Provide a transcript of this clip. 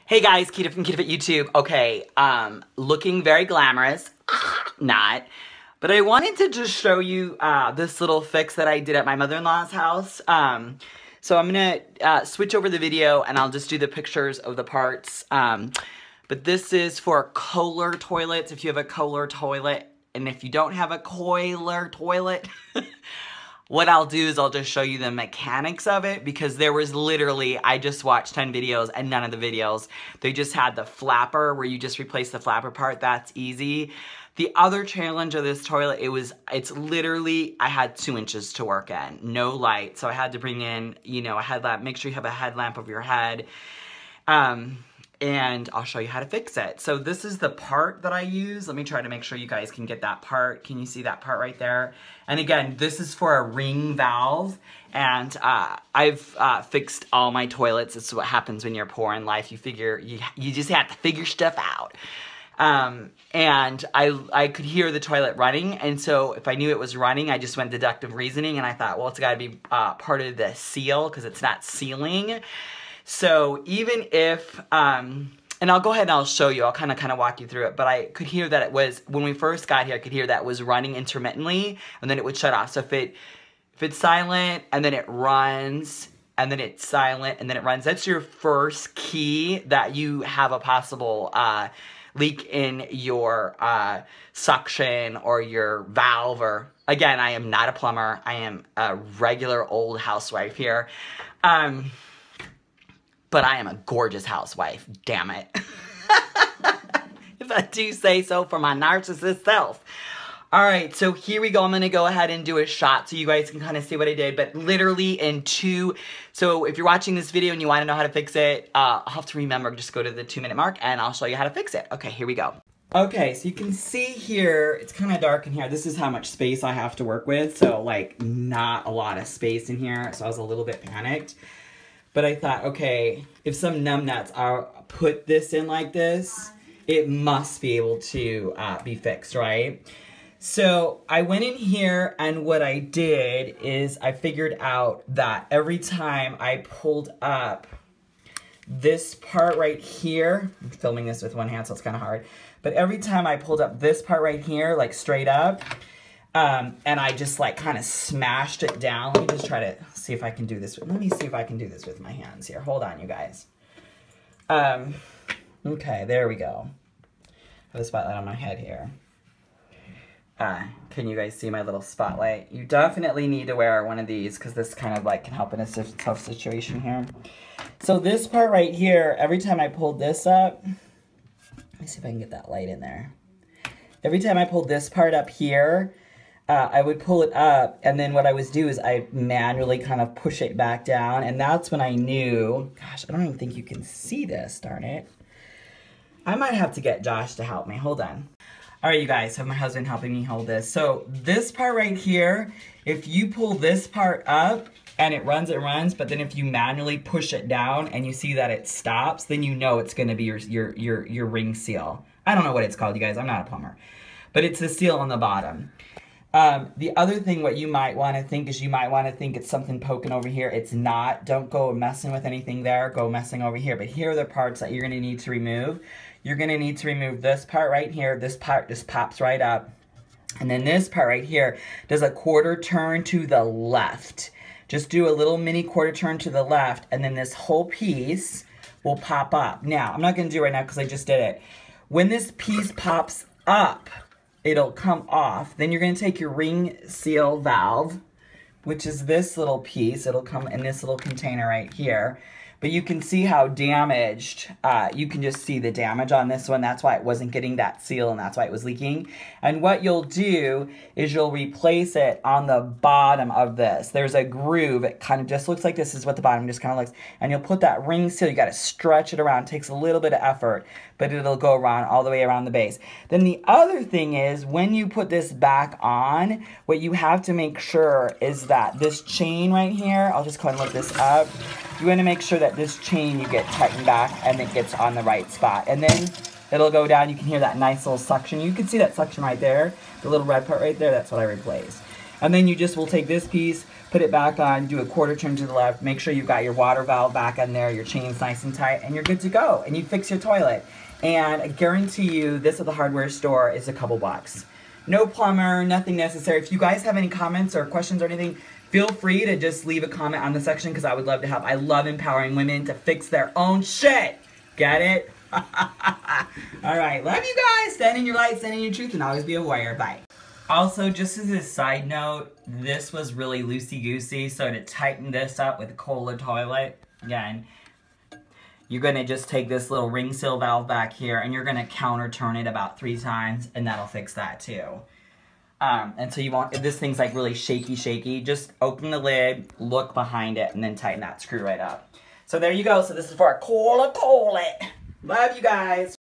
Hey guys, Kita from KITAFIT YouTube. Okay, looking very glamorous, not, but I wanted to just show you this little fix that I did at my mother-in-law's house. So I'm gonna switch over the video and I'll just do the pictures of the parts. But this is for Kohler toilets, if you have a Kohler toilet, and if you don't have a Kohler toilet, what I'll do is I'll just show you the mechanics of it, because there was literally, I just watched 10 videos and none of the videos, they just had the flapper where you just replace the flapper part. That's easy. The other challenge of this toilet, it's literally, I had 2 inches to work in, no light. So I had to bring in, you know, a headlamp, make sure you have a headlamp over your head. And I'll show you how to fix it. So this is the part that I use. Let me try to make sure you guys can get that part. Can you see that part right there? And again, this is for a ring valve. And I've fixed all my toilets. This is what happens when you're poor in life. You figure, you just have to figure stuff out. And I could hear the toilet running. And so if I knew it was running, I just went deductive reasoning. And I thought, well, it's gotta be part of the seal because it's not sealing. So even if, and I'll go ahead and I'll show you, I'll kind of walk you through it, but I could hear that it was, when we first got here, I could hear that it was running intermittently, and then it would shut off. So if it's silent, and then it runs, and then it's silent, and then it runs, that's your first key that you have a possible leak in your suction or your valve, or, again, I am not a plumber, I am a regular old housewife here. But I am a gorgeous housewife, damn it. If I do say so for my narcissist self. All right, so here we go. I'm gonna go ahead and do a shot so you guys can kind of see what I did, but literally in 2, so if you're watching this video and you wanna know how to fix it, I'll have to remember, just go to the 2-minute mark and I'll show you how to fix it. Okay, here we go. Okay, so you can see here, it's kind of dark in here. This is how much space I have to work with. So like not a lot of space in here. So I was a little bit panicked. But I thought, okay, if some numbnuts are put this in like this, it must be able to be fixed, right? So I went in here, and what I did is I figured out that every time I pulled up this part right here, I'm filming this with one hand, so it's kind of hard, but every time I pulled up this part right here, like straight up, and I just like kind of smashed it down. Let me just try to see if I can do this. Let me see if I can do this with my hands here. Hold on, you guys. Okay, there we go. I have a spotlight on my head here. Can you guys see my little spotlight? You definitely need to wear one of these because this kind of like can help in a tough situation here. So this part right here, every time I pulled this up, let me see if I can get that light in there. Every time I pulled this part up here, I would pull it up, and then what I would do is I manually kind of push it back down, and that's when I knew, gosh, I don't even think you can see this, darn it. I might have to get Josh to help me, hold on. All right, you guys, I have my husband helping me hold this. So this part right here, if you pull this part up, and it runs, but then if you manually push it down, and you see that it stops, then you know it's gonna be your ring seal. I don't know what it's called, you guys, I'm not a plumber. But it's the seal on the bottom. The other thing what you might want to think is you might want to think it's something poking over here. It's not. Don't go messing with anything there. Go messing over here. But here are the parts that you're going to need to remove. You're going to need to remove this part right here. This part just pops right up. And then this part right here does a quarter turn to the left. Just do a little mini quarter turn to the left, and then this whole piece will pop up. Now, I'm not going to do it right now because I just did it. When this piece pops up, it'll come off. Then you're going to take your ring seal valve, which is this little piece. It'll come in this little container right here. But you can see how damaged, you can just see the damage on this one. That's why it wasn't getting that seal, and that's why it was leaking. And what you'll do is you'll replace it on the bottom of this. There's a groove. It kind of just looks like this is what the bottom just kind of looks. And you'll put that ring seal. You got to stretch it around. It takes a little bit of effort, but it'll go around all the way around the base. Then the other thing is when you put this back on, what you have to make sure is that this chain right here, I'll just go ahead and lift this up. You want to make sure that this chain you get tightened back and it gets on the right spot. And then it'll go down. You can hear that nice little suction. You can see that suction right there. The little red part right there, that's what I replaced. And then you just will take this piece, put it back on, do a quarter turn to the left, make sure you've got your water valve back in there, your chain's nice and tight, and you're good to go. And you fix your toilet. And I guarantee you, this at the hardware store is a couple bucks. No plumber, nothing necessary. If you guys have any comments or questions or anything, feel free to just leave a comment on the section because I would love to help. I love empowering women to fix their own shit. Get it? Alright, love you guys. Stand in your light, stand in your truth, and always be a warrior. Bye. Also, just as a side note, this was really loosey-goosey, so to tighten this up with a Kohler toilet, again, you're going to just take this little ring seal valve back here, and you're going to counter turn it about 3 times, and that'll fix that too. And so you want, if this thing's like really shaky, just open the lid, look behind it, and then tighten that screw right up. So there you go. So this is for a Kohler toilet. Love you guys.